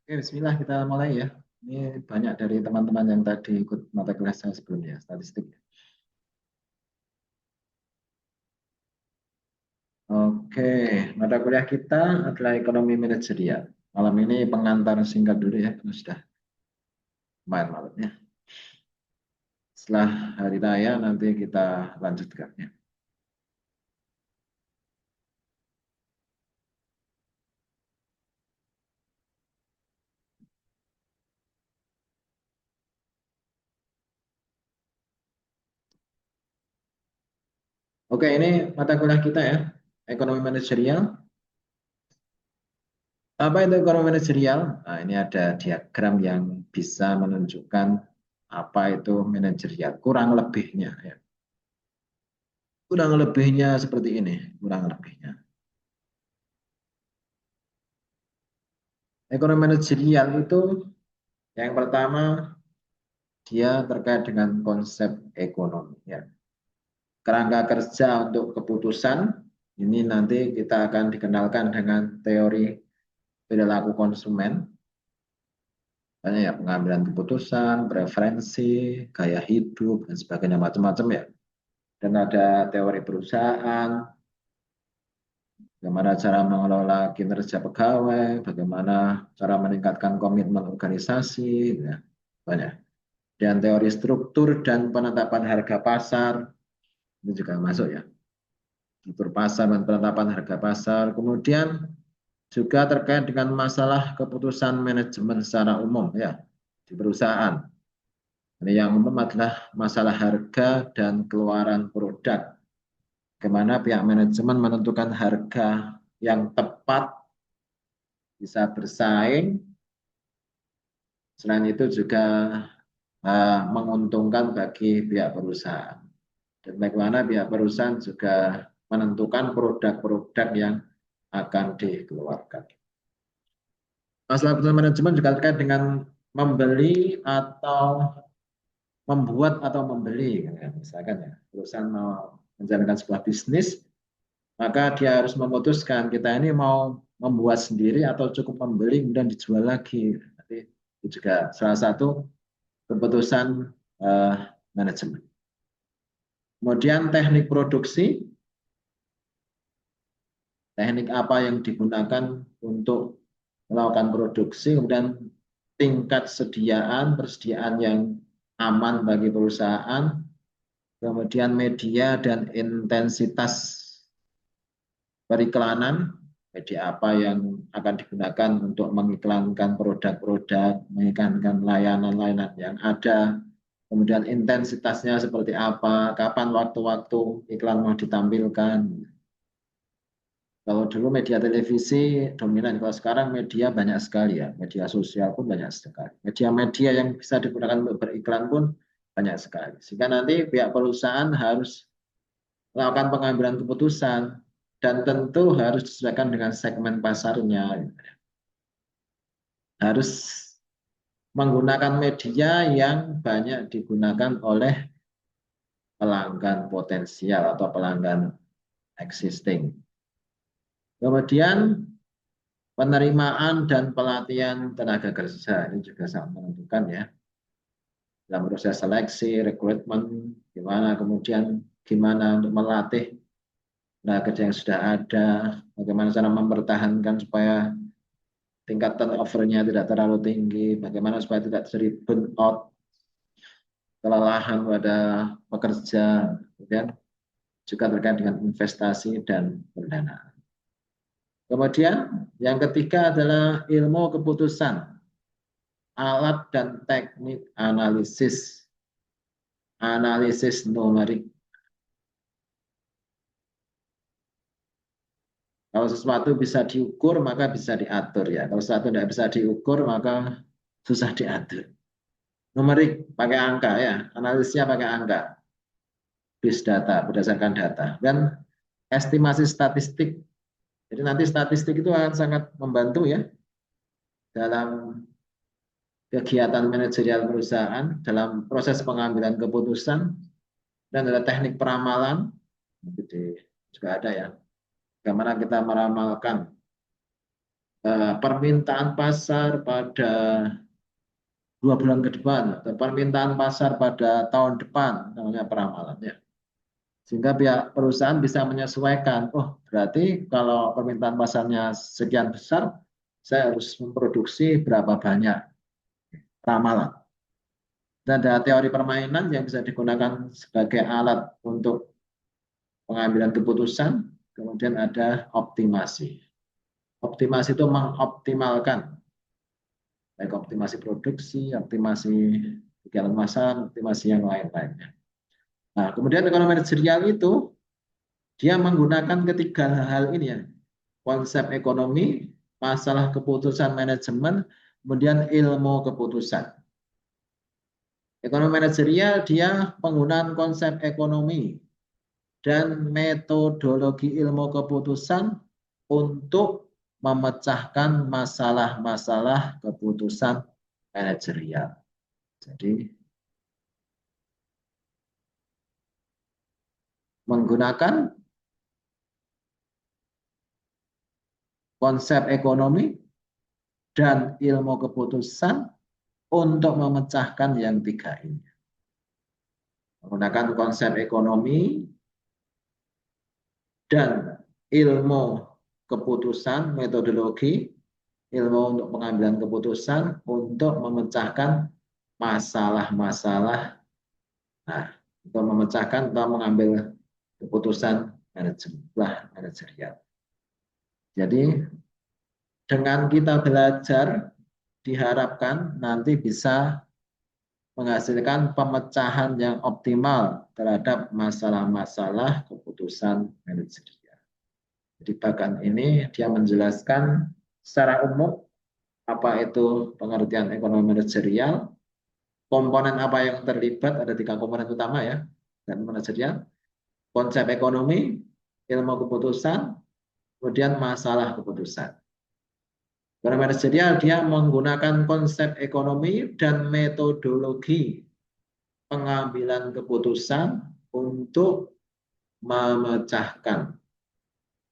Oke, Bismillah kita mulai ya. Ini banyak dari teman-teman yang tadi ikut mata kuliah saya sebelumnya, statistik. Oke, mata kuliah kita adalah ekonomi manajerial. Malam ini pengantar singkat dulu ya, karena sudah main malamnya. Setelah hari raya nanti kita lanjutkan ya. Oke, ini mata kuliah kita ya, ekonomi manajerial. Apa itu ekonomi manajerial? Nah, ini ada diagram yang bisa menunjukkan apa itu manajerial, kurang lebihnya ya. Kurang lebihnya seperti ini, kurang lebihnya. Ekonomi manajerial itu yang pertama dia terkait dengan konsep ekonomi ya. Kerangka kerja untuk keputusan ini nanti kita akan dikenalkan dengan teori perilaku konsumen. Banyak ya pengambilan keputusan, preferensi, gaya hidup dan sebagainya macam-macam ya. Dan ada teori perusahaan, bagaimana cara mengelola kinerja pegawai, bagaimana cara meningkatkan komitmen organisasi, ya, banyak. Dan teori struktur dan penetapan harga pasar ini juga masuk ya, struktur pasar dan penetapan harga pasar. Kemudian juga terkait dengan masalah keputusan manajemen secara umum ya di perusahaan. Ini yang umum adalah masalah harga dan keluaran produk. Bagaimana pihak manajemen menentukan harga yang tepat, bisa bersaing. Selain itu juga menguntungkan bagi pihak perusahaan. Dan bagaimana pihak perusahaan juga menentukan produk-produk yang akan dikeluarkan. Masalah keputusan manajemen juga terkait dengan membeli atau membuat atau membeli. Misalkan ya, perusahaan mau menjalankan sebuah bisnis, maka dia harus memutuskan kita ini mau membuat sendiri atau cukup membeli kemudian dijual lagi. Nanti itu juga salah satu keputusan manajemen. Kemudian teknik produksi, teknik apa yang digunakan untuk melakukan produksi, kemudian tingkat persediaan yang aman bagi perusahaan, kemudian media dan intensitas periklanan, media apa yang akan digunakan untuk mengiklankan produk-produk, mengiklankan layanan-layanan yang ada, kemudian intensitasnya seperti apa, kapan waktu-waktu iklan mau ditampilkan. Kalau dulu media televisi dominan, kalau sekarang media banyak sekali ya, media sosial pun banyak sekali. Media-media yang bisa digunakan untuk beriklan pun banyak sekali. Sehingga nanti pihak perusahaan harus melakukan pengambilan keputusan dan tentu harus disesuaikan dengan segmen pasarnya. Harus menggunakan media yang banyak digunakan oleh pelanggan potensial atau pelanggan existing. Kemudian penerimaan dan pelatihan tenaga kerja ini juga sangat menentukan ya dalam proses seleksi, rekrutmen, gimana kemudian gimana untuk melatih tenaga kerja yang sudah ada, bagaimana cara mempertahankan supaya tingkat turnover-nya tidak terlalu tinggi, bagaimana supaya tidak terjadi burnout, kelelahan pada pekerja, kemudian juga terkait dengan investasi dan pendanaan. Kemudian yang ketiga adalah ilmu keputusan, alat dan teknik analisis, analisis numerik. Kalau sesuatu bisa diukur, maka bisa diatur ya. Kalau sesuatu tidak bisa diukur, maka susah diatur. Numerik pakai angka ya, analisisnya pakai angka, base data berdasarkan data dan estimasi statistik. Jadi nanti statistik itu akan sangat membantu ya dalam kegiatan manajerial perusahaan, dalam proses pengambilan keputusan dan ada teknik peramalan. Jadi juga ada ya, bagaimana kita meramalkan permintaan pasar pada 2 bulan ke depan atau permintaan pasar pada tahun depan, namanya peramalannya. Sehingga pihak perusahaan bisa menyesuaikan, oh berarti kalau permintaan pasarnya sekian besar, saya harus memproduksi berapa banyak ramalan. Dan ada teori permainan yang bisa digunakan sebagai alat untuk pengambilan keputusan, kemudian ada optimasi. Optimasi itu mengoptimalkan, baik optimasi produksi, optimasi kegiatan masalah, optimasi yang lain-lainnya. Nah, kemudian ekonomi manajerial itu dia menggunakan ketiga hal ini ya, konsep ekonomi, masalah keputusan manajemen, kemudian ilmu keputusan. Ekonomi manajerial dia penggunaan konsep ekonomi dan metodologi ilmu keputusan untuk memecahkan masalah-masalah keputusan manajerial. Jadi menggunakan konsep ekonomi dan ilmu keputusan untuk memecahkan yang tiga ini. Menggunakan konsep ekonomi dan ilmu keputusan, metodologi, ilmu untuk pengambilan keputusan untuk memecahkan masalah-masalah, nah, untuk memecahkan atau mengambil keputusan manajerial. Jadi dengan kita belajar diharapkan nanti bisa menghasilkan pemecahan yang optimal terhadap masalah-masalah keputusan manajerial. Jadi bagian ini dia menjelaskan secara umum apa itu pengertian ekonomi manajerial, komponen apa yang terlibat, ada 3 komponen utama ya, dan manajerial, konsep ekonomi, ilmu keputusan, kemudian masalah keputusan. Ekonomi manajerial dia menggunakan konsep ekonomi dan metodologi pengambilan keputusan untuk memecahkan,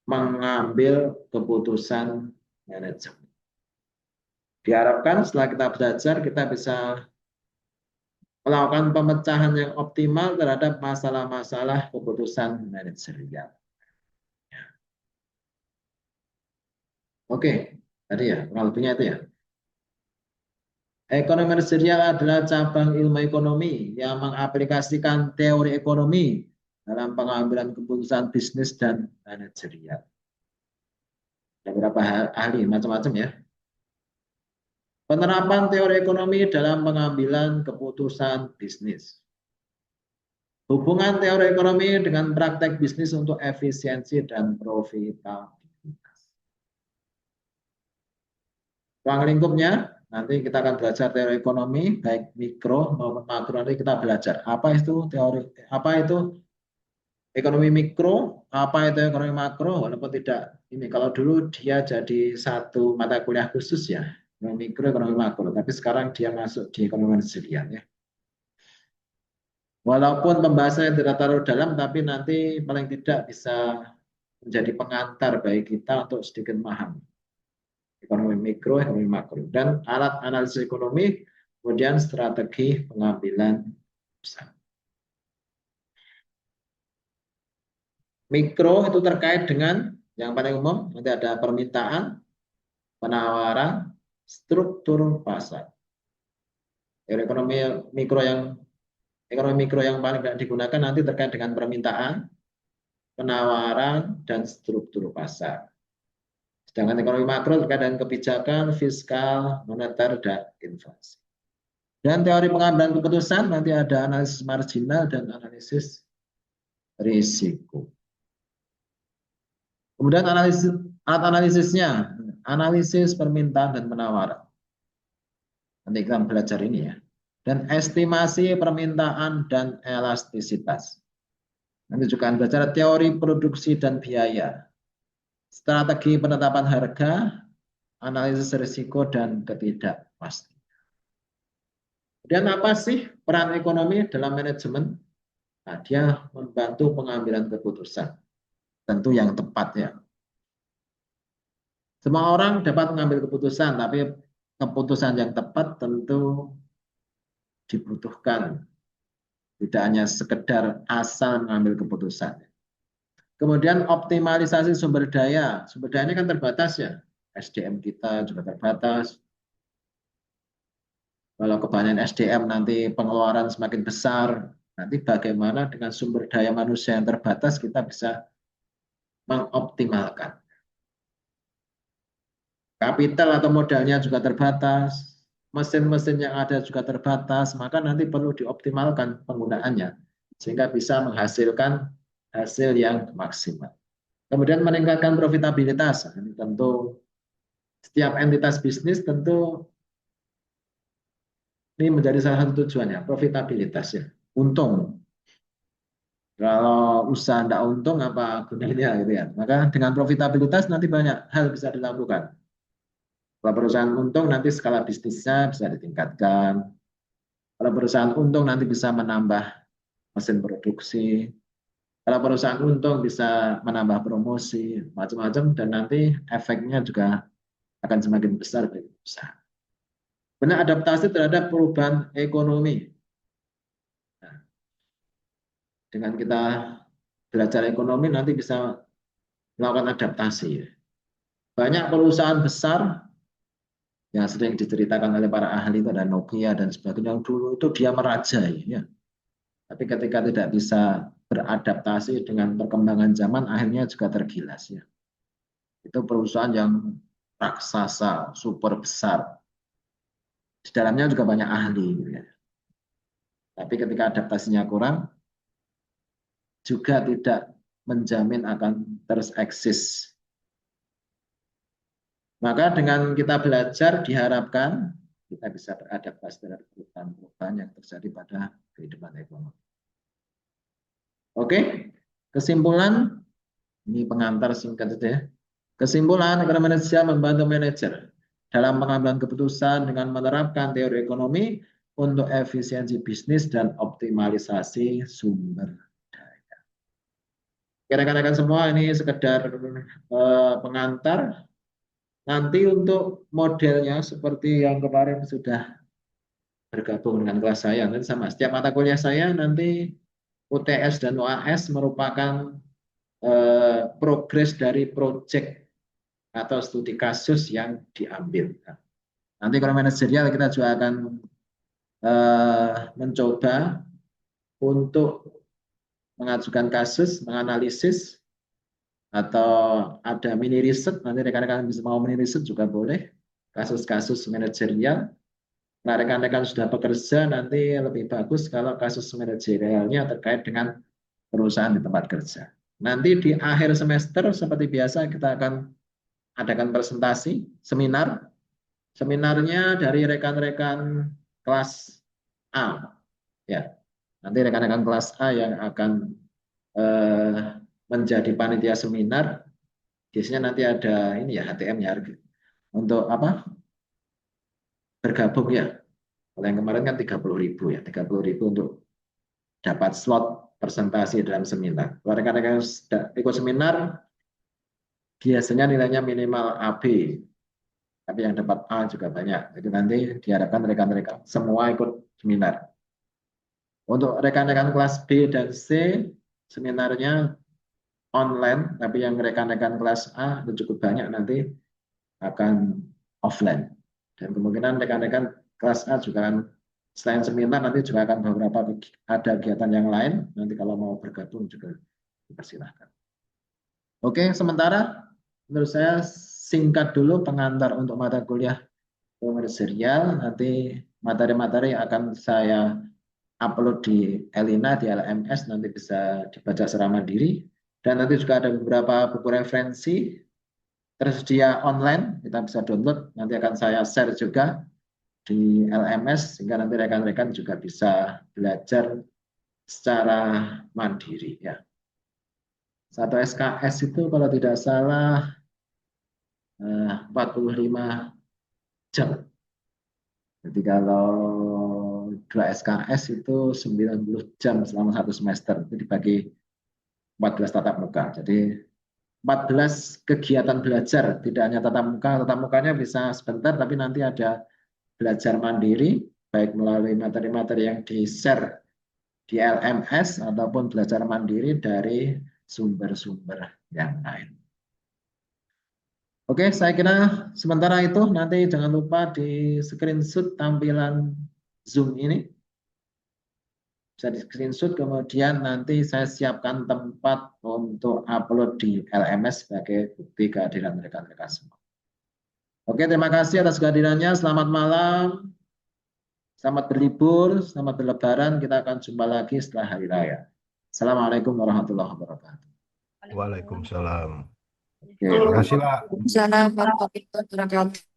mengambil keputusan manajemen. Diharapkan setelah kita belajar, kita bisa melakukan pemecahan yang optimal terhadap masalah-masalah keputusan manajerial. Oke, tadi ya, kurang lebihnya itu ya. Ekonomi manajerial adalah cabang ilmu ekonomi yang mengaplikasikan teori ekonomi dalam pengambilan keputusan bisnis dan manajerial. Ada beberapa ahli, macam-macam ya. Penerapan teori ekonomi dalam pengambilan keputusan bisnis. Hubungan teori ekonomi dengan praktek bisnis untuk efisiensi dan profitabilitas. Ruang lingkupnya, nanti kita akan belajar teori ekonomi, baik mikro maupun makro. Nanti kita belajar apa itu teori, apa itu ekonomi mikro, apa itu ekonomi makro, walaupun tidak ini. Kalau dulu dia jadi satu mata kuliah khusus ya, ekonomi mikro, ekonomi makro. Tapi sekarang dia masuk di ekonomi manajerial ya. Walaupun pembahasannya tidak terlalu dalam, tapi nanti paling tidak bisa menjadi pengantar bagi kita untuk sedikit memahami ekonomi mikro, ekonomi makro, dan alat analisis ekonomi, kemudian strategi pengambilan usaha. Mikro itu terkait dengan yang paling umum, nanti ada permintaan, penawaran, struktur pasar. Ekonomi mikro yang paling digunakan nanti terkait dengan permintaan, penawaran, dan struktur pasar. Sedangkan ekonomi makro terkait dengan kebijakan, fiskal, moneter, dan inflasi. Dan teori pengambilan keputusan nanti ada analisis marginal dan analisis risiko. Kemudian alat analisisnya, analisis permintaan dan penawaran. Nanti kita belajar ini ya. Dan estimasi permintaan dan elastisitas. Nanti juga akan belajar teori produksi dan biaya, strategi penetapan harga, analisis risiko, dan ketidakpastian. Kemudian apa sih peran ekonomi dalam manajemen? Nah, dia membantu pengambilan keputusan. Tentu yang tepat ya. Semua orang dapat mengambil keputusan, tapi keputusan yang tepat tentu dibutuhkan. Tidak hanya sekedar asal mengambil keputusan. Kemudian optimalisasi sumber daya. Sumber daya ini kan terbatas ya. SDM kita juga terbatas. Kalau kebanyakan SDM nanti pengeluaran semakin besar, nanti bagaimana dengan sumber daya manusia yang terbatas kita bisa mengoptimalkan. Kapital atau modalnya juga terbatas, mesin-mesin yang ada juga terbatas, maka nanti perlu dioptimalkan penggunaannya sehingga bisa menghasilkan hasil yang maksimal. Kemudian meningkatkan profitabilitas. Ini tentu setiap entitas bisnis tentu ini menjadi salah satu tujuannya, profitabilitas ya, untung. Kalau usaha tidak untung apa gunanya gitu ya. Maka dengan profitabilitas nanti banyak hal bisa dilakukan. Kalau perusahaan untung nanti skala bisnisnya bisa ditingkatkan. Kalau perusahaan untung nanti bisa menambah mesin produksi. Kalau perusahaan untung bisa menambah promosi, macam-macam, dan nanti efeknya juga akan semakin besar bagi usaha. Benar adaptasi terhadap perubahan ekonomi. Nah, dengan kita belajar ekonomi nanti bisa melakukan adaptasi. Banyak perusahaan besar yang sering diceritakan oleh para ahli itu ada Nokia dan sebagainya. Yang dulu itu dia merajai, ya. Tapi ketika tidak bisa beradaptasi dengan perkembangan zaman, akhirnya juga tergilas. Ya. Itu perusahaan yang raksasa, super besar. Di dalamnya juga banyak ahli. Gitu ya. Tapi ketika adaptasinya kurang, juga tidak menjamin akan terus eksis. Maka dengan kita belajar diharapkan kita bisa beradaptasi terhadap perubahan-perubahan yang terjadi pada kehidupan ekonomi. Oke, kesimpulan, ini pengantar singkat saja ya. Kesimpulan, ekonomi Indonesia membantu manajer dalam pengambilan keputusan dengan menerapkan teori ekonomi untuk efisiensi bisnis dan optimalisasi sumber daya. Rekan-rekan semua, ini sekedar pengantar. Nanti untuk modelnya seperti yang kemarin sudah bergabung dengan kelas saya, nanti sama. Setiap mata kuliah saya nanti UTS dan UAS merupakan progres dari proyek atau studi kasus yang diambil. Nanti kalau manajerial kita juga akan mencoba untuk mengajukan kasus, menganalisis, atau ada mini riset, nanti rekan-rekan bisa mau mini riset juga boleh, kasus-kasus manajerial. Nah, rekan-rekan sudah bekerja, nanti lebih bagus kalau kasus manajerialnya terkait dengan perusahaan di tempat kerja. Nanti di akhir semester, seperti biasa, kita akan adakan presentasi, seminar. Seminarnya dari rekan-rekan kelas A. Ya, nanti rekan-rekan kelas A yang akan menjadi panitia seminar. Biasanya nanti ada ini ya HTM-nya untuk apa? Bergabung ya. Kalau yang kemarin kan 30.000 ya, 30.000 untuk dapat slot presentasi dalam seminar. Kalau rekan-rekan ikut seminar, biasanya nilainya minimal AB, tapi yang dapat A juga banyak. Jadi nanti diharapkan rekan-rekan semua ikut seminar. Untuk rekan-rekan kelas B dan C, seminarnya online, tapi yang rekan-rekan kelas A itu cukup banyak nanti akan offline. Dan kemungkinan rekan-rekan kelas A juga akan selain seminar nanti juga akan beberapa ada kegiatan yang lain. Nanti kalau mau bergabung juga dipersilahkan. Oke, sementara menurut saya singkat dulu pengantar untuk mata kuliah manajerial. Nanti materi-materi akan saya upload di Elina, di LMS, nanti bisa dibaca secara mandiri. Dan nanti juga ada beberapa buku referensi tersedia online, kita bisa download. Nanti akan saya share juga di LMS, sehingga nanti rekan-rekan juga bisa belajar secara mandiri. Ya. Satu SKS itu kalau tidak salah 45 jam. Jadi kalau 2 SKS itu 90 jam selama 1 semester. Itu dibagi 14 tatap muka. Jadi 14 kegiatan belajar, tidak hanya tatap muka. Tatap mukanya bisa sebentar, tapi nanti ada belajar mandiri, baik melalui materi-materi yang di-share di LMS ataupun belajar mandiri dari sumber-sumber yang lain. Oke, saya kira sementara itu nanti jangan lupa di screenshot tampilan Zoom ini. Bisa di screenshot, kemudian nanti saya siapkan tempat untuk upload di LMS sebagai bukti kehadiran rekan-rekan semua. Oke, terima kasih atas kehadirannya. Selamat malam, selamat berlibur, selamat berlebaran. Kita akan jumpa lagi setelah hari raya. Assalamualaikum warahmatullahi wabarakatuh. Waalaikumsalam. Oke. Terima kasih, Pak. Assalamualaikum warahmatullahi wabarakatuh.